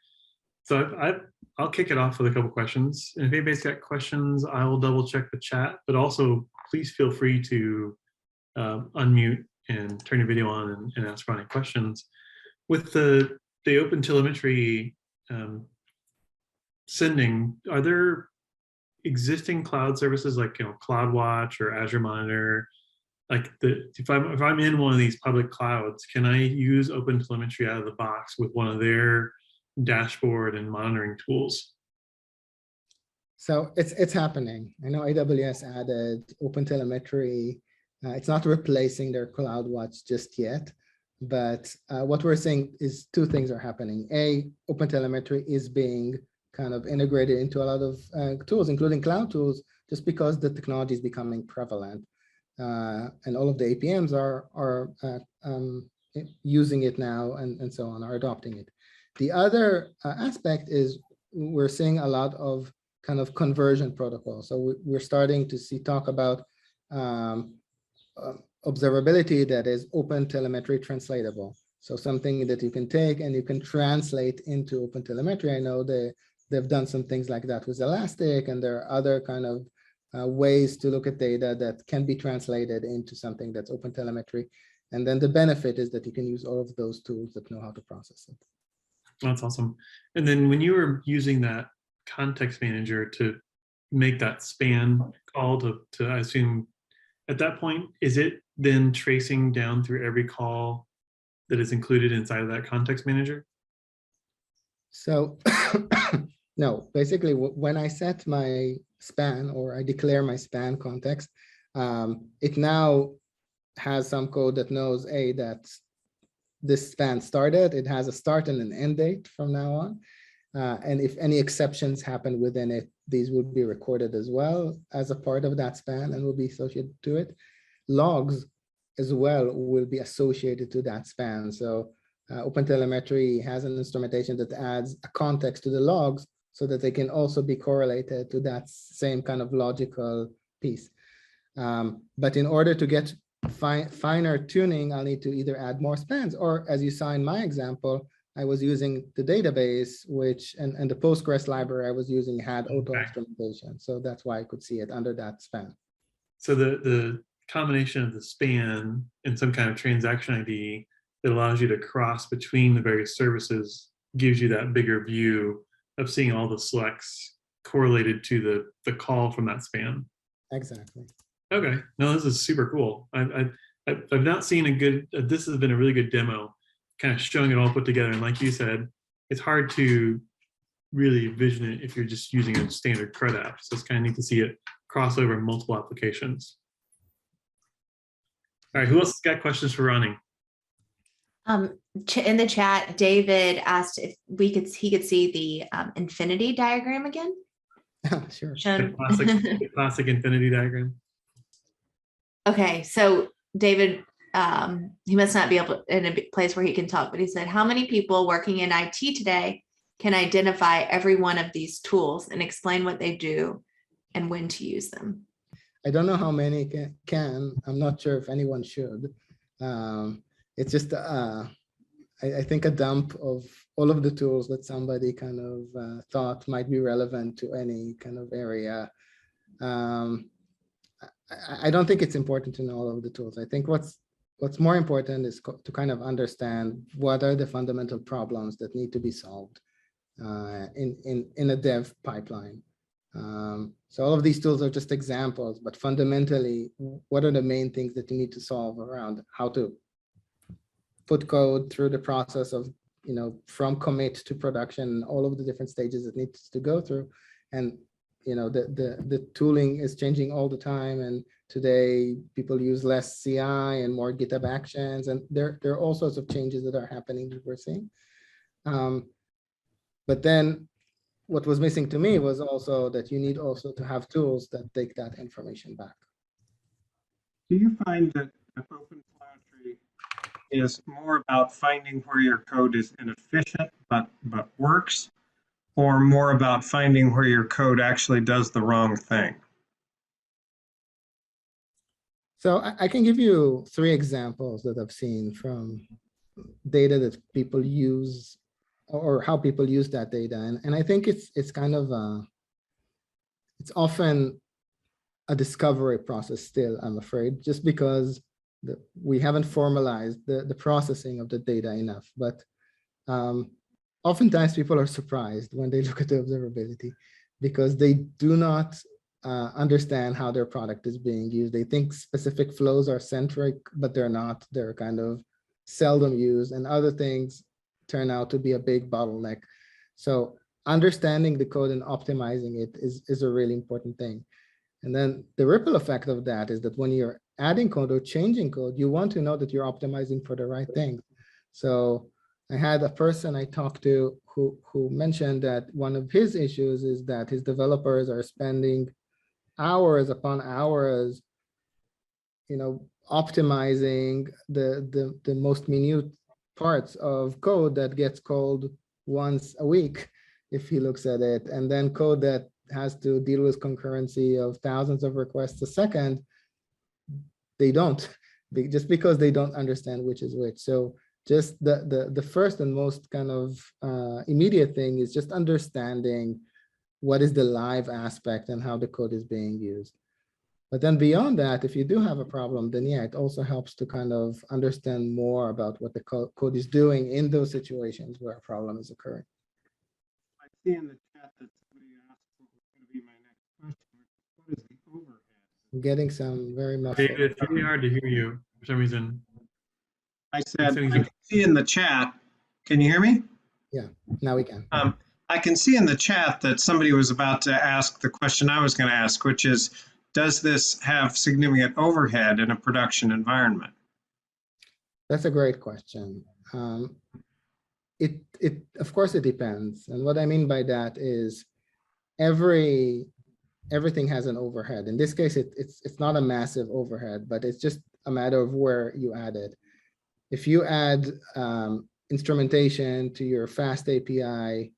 So I'll kick it off with a couple questions. And if anybody's got questions, I will double check the chat, but also please feel free to unmute and turn your video on and ask Ronnie questions. With the OpenTelemetry sending, are there existing cloud services like CloudWatch or Azure Monitor? Like if I'm in one of these public clouds, can I use OpenTelemetry out of the box with one of their dashboard and monitoring tools? So it's happening. I know AWS added OpenTelemetry. It's not replacing their CloudWatch just yet, but what we're seeing is two things are happening. A, OpenTelemetry is being kind of integrated into a lot of tools, including cloud tools, just because the technology is becoming prevalent. And all of the APMs are using it now and so on, are adopting it. The other aspect is we're seeing a lot of kind of conversion protocols. So we're starting to see talk about observability that is OpenTelemetry translatable. So something that you can take and you can translate into OpenTelemetry. I know they've done some things like that with Elastic, and there are other kind of ways to look at data that can be translated into something that's OpenTelemetry. And then the benefit is that you can use all of those tools that know how to process it. That's awesome. And then when you were using that context manager to make that span call to I assume at that point, is it then tracing down through every call that is included inside of that context manager? So no, basically when I set my span or I declare my span context, it now has some code that knows that this span started. It has a start and an end date from now on. And if any exceptions happen within it, these would be recorded as well as a part of that span and will be associated to it. Logs as well will be associated to that span. So OpenTelemetry has an instrumentation that adds a context to the logs so that they can also be correlated to that same kind of logical piece. But in order to get finer tuning, I'll need to either add more spans, or as you saw in my example, I was using the database, which and the Postgres library I was using had auto instrumentation. So that's why I could see it under that span. So the combination of the span and some kind of transaction ID that allows you to cross between the various services gives you that bigger view of seeing all the selects correlated to the call from that span. Exactly. Okay, no, this is super cool. I've not seen a good, this has been a really good demo, kind of showing it all put together. And like you said, it's hard to really envision it if you're just using a standard CRUD app. So it's kind of neat to see it cross over multiple applications. All right, who else has got questions for Ronnie? In the chat, David asked if he could see the infinity diagram again. Sure. The classic infinity diagram. Okay, so David, he must not be able in a place where he can talk, but he said, how many people working in IT today can identify every one of these tools and explain what they do and when to use them? I don't know how many can. I'm not sure if anyone should. It's just, I think a dump of all of the tools that somebody kind of thought might be relevant to any kind of area. I don't think it's important to know all of the tools. I think what's more important is to kind of understand what are the fundamental problems that need to be solved in a dev pipeline. So all of these tools are just examples, but fundamentally, what are the main things that you need to solve around how to put code through the process of, from commit to production, all of the different stages it needs to go through. And, the tooling is changing all the time. And today people use less CI and more GitHub Actions. And there are all sorts of changes that are happening that we're seeing. But then what was missing to me was also that you need also to have tools that take that information back. Do you find that OpenTelemetry is more about finding where your code is inefficient but works, or more about finding where your code actually does the wrong thing? So I can give you 3 examples that I've seen from data that people use or how people use that data. And I think it's kind of, it's often a discovery process still, I'm afraid, just because we haven't formalized the processing of the data enough. But oftentimes people are surprised when they look at the observability because they do not understand how their product is being used. They think specific flows are centric, but they're not. They're kind of seldom used, and other things turn out to be a big bottleneck. So understanding the code and optimizing it is a really important thing. And then the ripple effect of that is that when you're adding code or changing code, you want to know that you're optimizing for the right thing. So I had a person I talked to who mentioned that one of his issues is that his developers are spending hours upon hours, optimizing the most minute parts of code that gets called once a week, if he looks at it, and then code that has to deal with concurrency of thousands of requests a second. They don't, just because they don't understand which is which. So just the first and most kind of immediate thing is just understanding what is the live aspect and how the code is being used. But then beyond that, if you do have a problem, then yeah, it also helps to kind of understand more about what the code is doing in those situations where a problem is occurring. I see in the chat that somebody asked what was going to be my next question. What is the overhead? I'm getting some very muffled. David, it's really hard to hear you for some reason. I said, Things I are- can see in the chat. Can you hear me? Yeah, now we can. I can see in the chat that somebody was about to ask the question I was going to ask, which is, does this have significant overhead in a production environment? That's a great question. Of course it depends. And what I mean by that is everything has an overhead. In this case, it's not a massive overhead, but it's just a matter of where you add it. If you add instrumentation to your fast API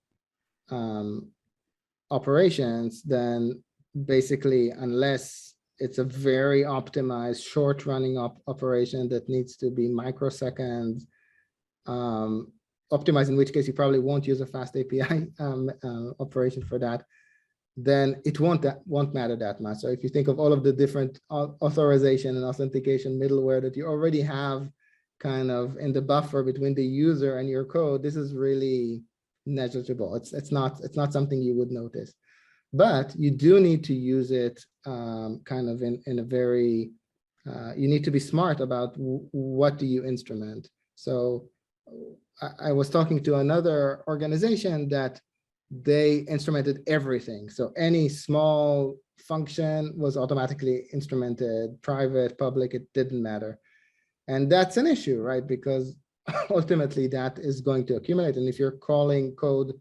operations, then basically, unless it's a very optimized short running operation that needs to be microseconds optimized, in which case you probably won't use a fast API operation for that, then it won't matter that much. So if you think of all of the different authorization and authentication middleware that you already have kind of in the buffer between the user and your code, this is really negligible. It's not something you would notice, but you do need to use it kind of in a very, you need to be smart about what do you instrument. So I was talking to another organization that they instrumented everything. So any small function was automatically instrumented, private, public, it didn't matter. And that's an issue, right? Because ultimately that is going to accumulate. And if you're calling code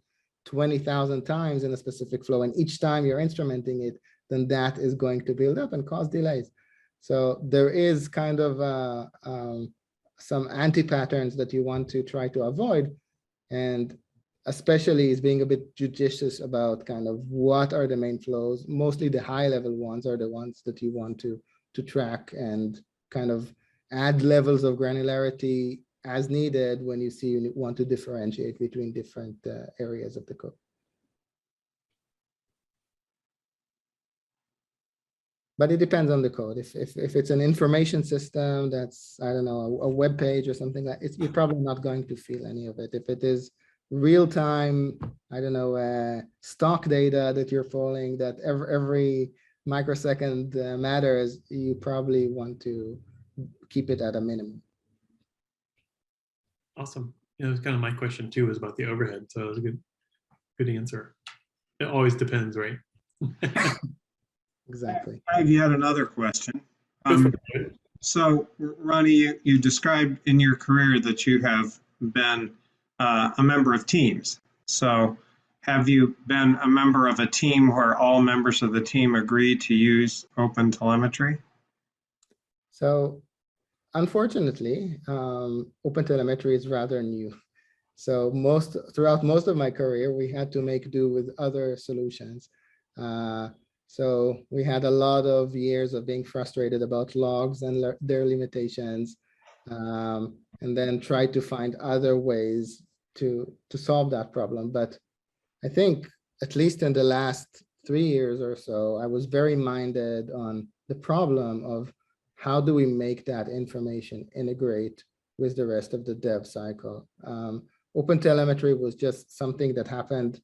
20,000 times in a specific flow, and each time you're instrumenting it, then that is going to build up and cause delays. So there is kind of some anti-patterns that you want to try to avoid. And especially is being a bit judicious about kind of what are the main flows. Mostly the high level ones are the ones that you want to track and kind of add levels of granularity as needed when you see you want to differentiate between different areas of the code. But it depends on the code. If it's an information system that's, I don't know, a web page or something like it, you're probably not going to feel any of it. If it is real time, I don't know, stock data that you're following that every microsecond matters, you probably want to keep it at a minimum. Awesome. Yeah, it was kind of my question too, was about the overhead. So it was a good answer. It always depends, right? Exactly. I have yet another question. Go for it. So, Roni, you described in your career that you have been a member of teams. So, have you been a member of a team where all members of the team agree to use OpenTelemetry? So, unfortunately, OpenTelemetry is rather new. So throughout most of my career, we had to make do with other solutions. So we had a lot of years of being frustrated about logs and their limitations. and then try to find other ways to solve that problem. But I think at least in the last 3 years or so, I was very minded on the problem of how do we make that information integrate with the rest of the dev cycle. OpenTelemetry was just something that happened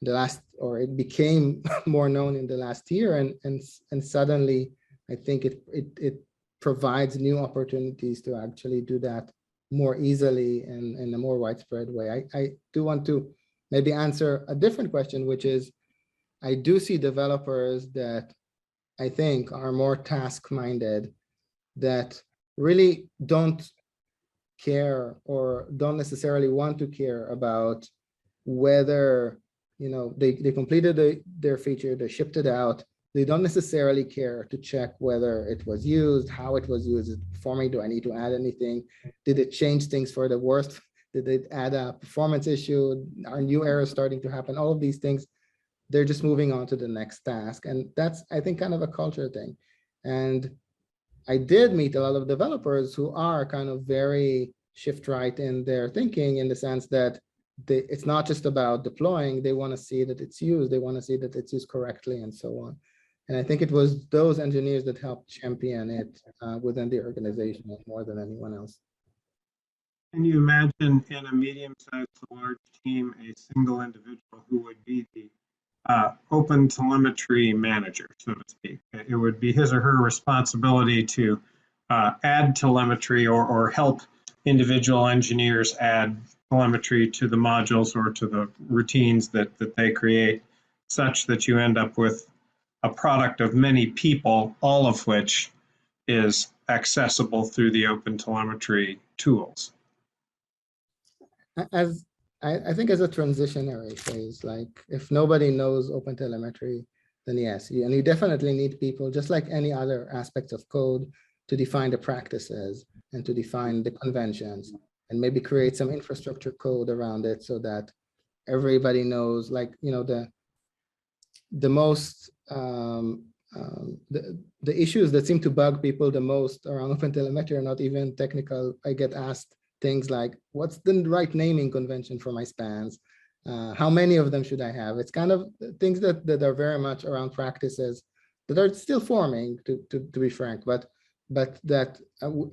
the last, or it became more known in the last year, and suddenly I think it provides new opportunities to actually do that more easily and in a more widespread way. I do want to maybe answer a different question, which is, I do see developers that I think are more task-minded, that really don't care or don't necessarily want to care about whether, you know, they completed their feature, they shipped it out. They don't necessarily care to check whether it was used, how it was used, is it performing, do I need to add anything? Did it change things for the worst? Did it add a performance issue? Are new errors starting to happen? All of these things, they're just moving on to the next task. And that's, I think, kind of a culture thing. And I did meet a lot of developers who are kind of very shift right in their thinking, in the sense that it's not just about deploying. They want to see that it's used. They want to see that it's used correctly and so on. And I think it was those engineers that helped champion it within the organization more than anyone else. Can you imagine in a medium-sized to large team, a single individual who would be the open telemetry manager, so to speak? It would be his or her responsibility to add telemetry or help individual engineers add telemetry to the modules or to the routines that they create, such that you end up with a product of many people, all of which is accessible through the OpenTelemetry tools. As I think as a transitionary phase, like if nobody knows OpenTelemetry, then yes, and you definitely need people, just like any other aspects of code, to define the practices and to define the conventions, and maybe create some infrastructure code around it so that everybody knows, like, you know, the most the issues that seem to bug people the most around OpenTelemetry are not even technical. I get asked things like, what's the right naming convention for my spans? How many of them should I have? It's kind of things that are very much around practices that are still forming, to be frank, but that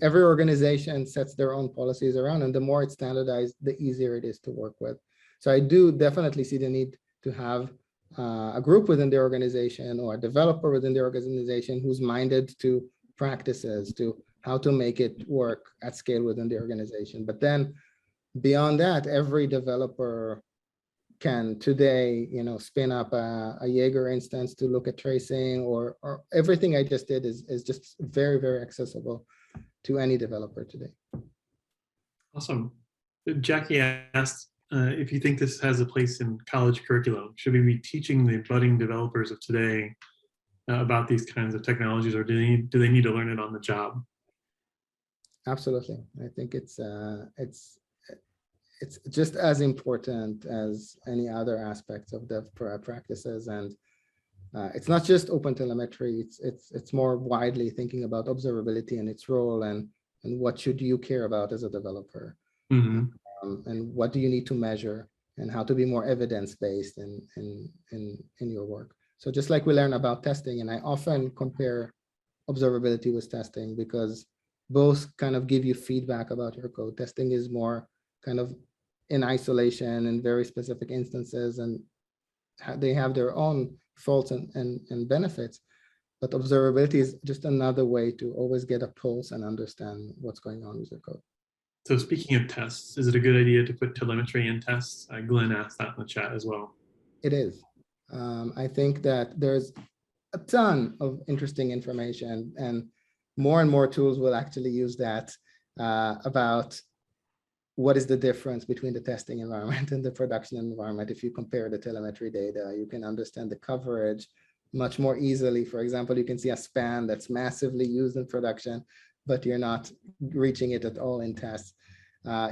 every organization sets their own policies around, and the more it's standardized, the easier it is to work with. So I do definitely see the need to have a group within the organization or a developer within the organization who's minded to practices, to how to make it work at scale within the organization. But then beyond that, every developer can today, you know, spin up a Jaeger instance to look at tracing, or everything I just did is just very, very accessible to any developer today. Awesome. Jackie asked if you think this has a place in college curriculum. Should we be teaching the budding developers of today about these kinds of technologies, or do they need to learn it on the job? Absolutely. I think it's just as important as any other aspects of dev practices. And it's not just OpenTelemetry, it's more widely thinking about observability and its role, and what should you care about as a developer. Mm-hmm. And what do you need to measure, and how to be more evidence-based in your work. So just like we learn about testing, and I often compare observability with testing, because both kind of give you feedback about your code. Testing is more kind of in isolation and very specific instances, and they have their own faults and benefits. But observability is just another way to always get a pulse and understand what's going on with your code. So speaking of tests, is it a good idea to put telemetry in tests? Glenn asked that in the chat as well. It is. I think that there's a ton of interesting information, and more tools will actually use that about what is the difference between the testing environment and the production environment. If you compare the telemetry data, you can understand the coverage much more easily. For example, you can see a span that's massively used in production, but you're not reaching it at all in tests.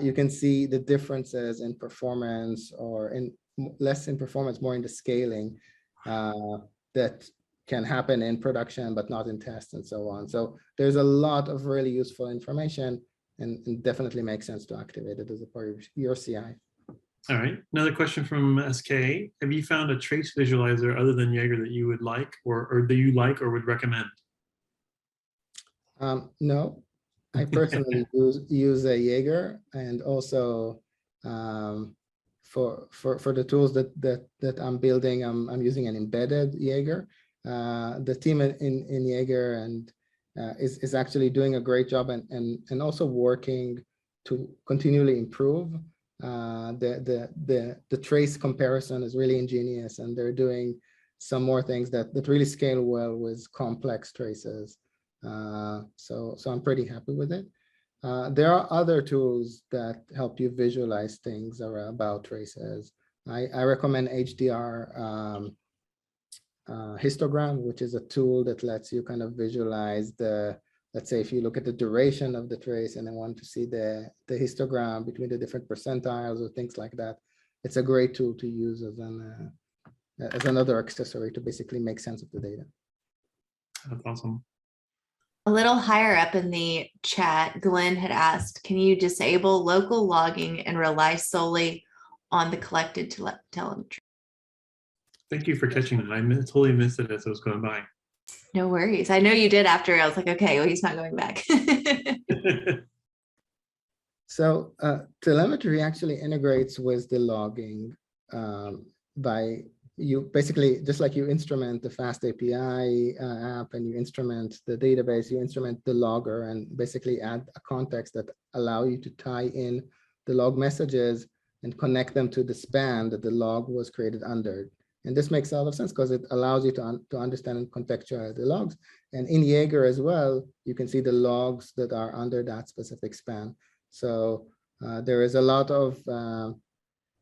You can see the differences in performance, or in less in performance, more in the scaling that can happen in production, but not in tests, and so on. So there's a lot of really useful information. and definitely makes sense to activate it as a part of your CI. All right. Another question from SK. Have you found a trace visualizer other than Jaeger that you would like or that you like or would recommend? No, I personally use a Jaeger, and also for the tools that I'm building, I'm using an embedded Jaeger. The team in Jaeger and is actually doing a great job and also working to continually improve. The trace comparison is really ingenious, and they're doing some more things that really scale well with complex traces. So I'm pretty happy with it. There are other tools that help you visualize things about traces. I recommend HDR histogram, which is a tool that lets you kind of visualize let's say if you look at the duration of the trace and then want to see the histogram between the different percentiles or things like that. It's a great tool to use as another accessory to basically make sense of the data. That's awesome. A little higher up in the chat, Glenn had asked, can you disable local logging and rely solely on the collected telemetry? Thank you for catching that. I totally missed it as I was going by. No worries. I know you did after. I was like, okay, well, he's not going back. So telemetry actually integrates with the logging by you basically, just like you instrument the Fast API app and you instrument the database, you instrument the logger and basically add a context that allow you to tie in the log messages and connect them to the span that the log was created under. And this makes a lot of sense because it allows you to understand and contextualize the logs. And in Jaeger as well, you can see the logs that are under that specific span. So there is a lot of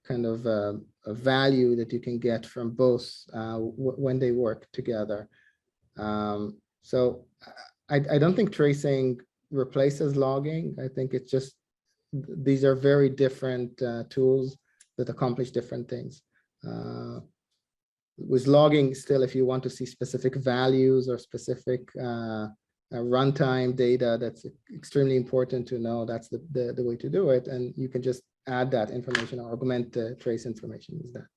kind of a value that you can get from both when they work together. So I don't think tracing replaces logging. I think it's just, these are very different tools that accomplish different things. With logging, still, if you want to see specific values or specific runtime data, that's extremely important to know. That's the way to do it. And you can just add that information or augment the trace information with that.